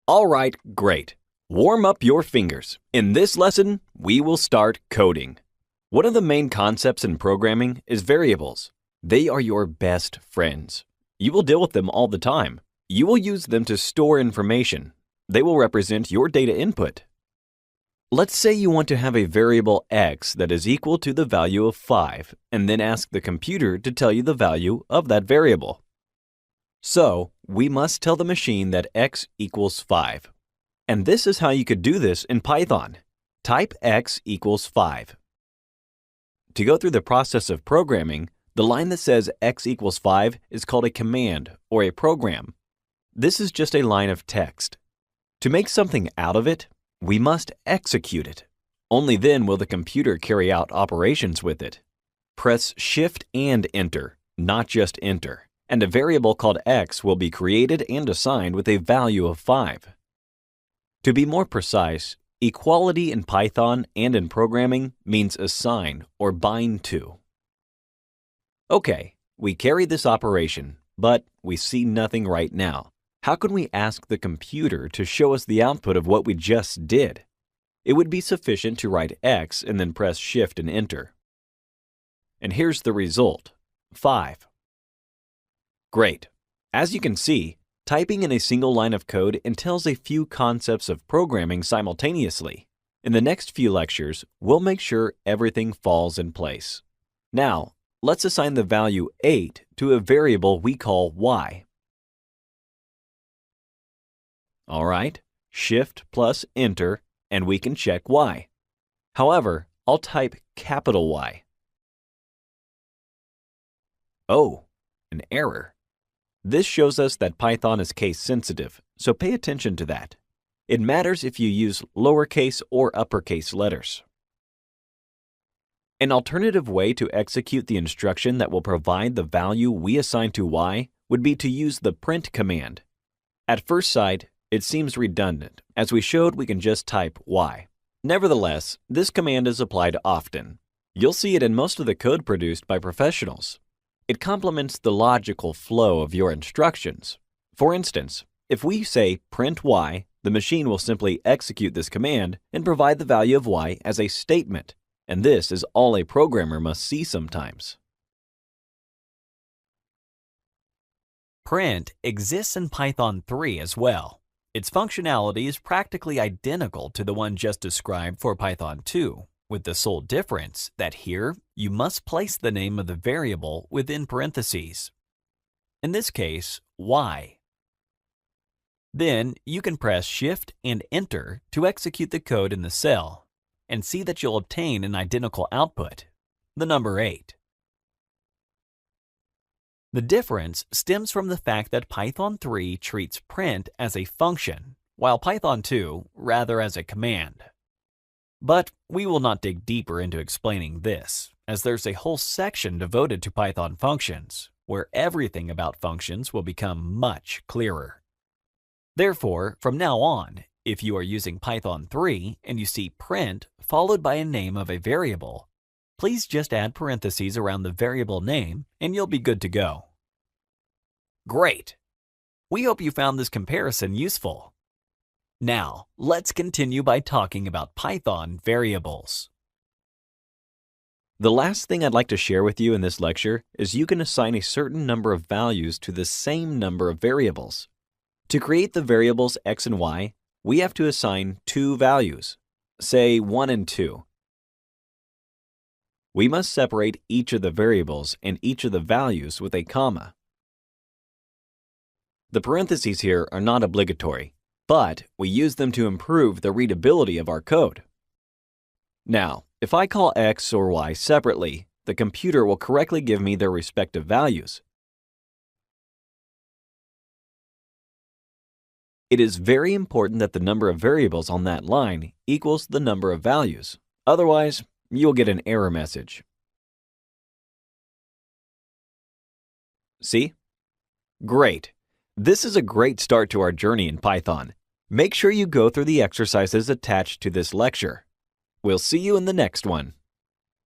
All right, great. Warm up your fingers. In this lesson, we will start coding. One of the main concepts in programming is variables. They are your best friends. You will deal with them all the time. You will use them to store information. They will represent your data input. Let's say you want to have a variable x that is equal to the value of 5, and then ask the computer to tell you the value of that variable. So, we must tell the machine that x equals 5. And this is how you could do this in Python. Type x equals 5. To go through the process of programming, the line that says x equals 5 is called a command or a program. This is just a line of text. To make something out of it, we must execute it. Only then will the computer carry out operations with it. Press Shift and Enter, not just Enter, and a variable called x will be created and assigned with a value of 5. To be more precise, equality in Python and in programming means assign or bind to. Okay, we carry this operation, but we see nothing right now. How can we ask the computer to show us the output of what we just did? It would be sufficient to write x and then press Shift and Enter. And here's the result, 5. Great. As you can see, typing in a single line of code entails a few concepts of programming simultaneously. In the next few lectures, we'll make sure everything falls in place. Now, let's assign the value 8 to a variable we call y. All right, Shift plus Enter, and we can check y. However, I'll type capital Y. Oh, an error. This shows us that Python is case sensitive, so pay attention to that. It matters if you use lowercase or uppercase letters. An alternative way to execute the instruction that will provide the value we assign to y would be to use the print command. At first sight, it seems redundant, as we showed we can just type y. Nevertheless, this command is applied often. You'll see it in most of the code produced by professionals. It complements the logical flow of your instructions. For instance, if we say print y, the machine will simply execute this command and provide the value of y as a statement, and this is all a programmer must see sometimes. Print exists in Python 3 as well. Its functionality is practically identical to the one just described for Python 2, with the sole difference that here you must place the name of the variable within parentheses. In this case, y. Then you can press Shift and Enter to execute the code in the cell and see that you'll obtain an identical output, the number 8. The difference stems from the fact that Python 3 treats print as a function, while Python 2 rather as a command. But we will not dig deeper into explaining this, as there's a whole section devoted to Python functions, where everything about functions will become much clearer. Therefore, from now on, if you are using Python 3 and you see print followed by a name of a variable, please just add parentheses around the variable name and you'll be good to go. Great! We hope you found this comparison useful. Now, let's continue by talking about Python variables. The last thing I'd like to share with you in this lecture is you can assign a certain number of values to the same number of variables. To create the variables x and y, we have to assign 2 values, say 1 and 2. We must separate each of the variables and each of the values with a comma. The parentheses here are not obligatory, but we use them to improve the readability of our code. Now, if I call x or y separately, the computer will correctly give me their respective values. It is very important that the number of variables on that line equals the number of values. Otherwise, you'll get an error message. See? Great! This is a great start to our journey in Python. Make sure you go through the exercises attached to this lecture. We'll see you in the next one.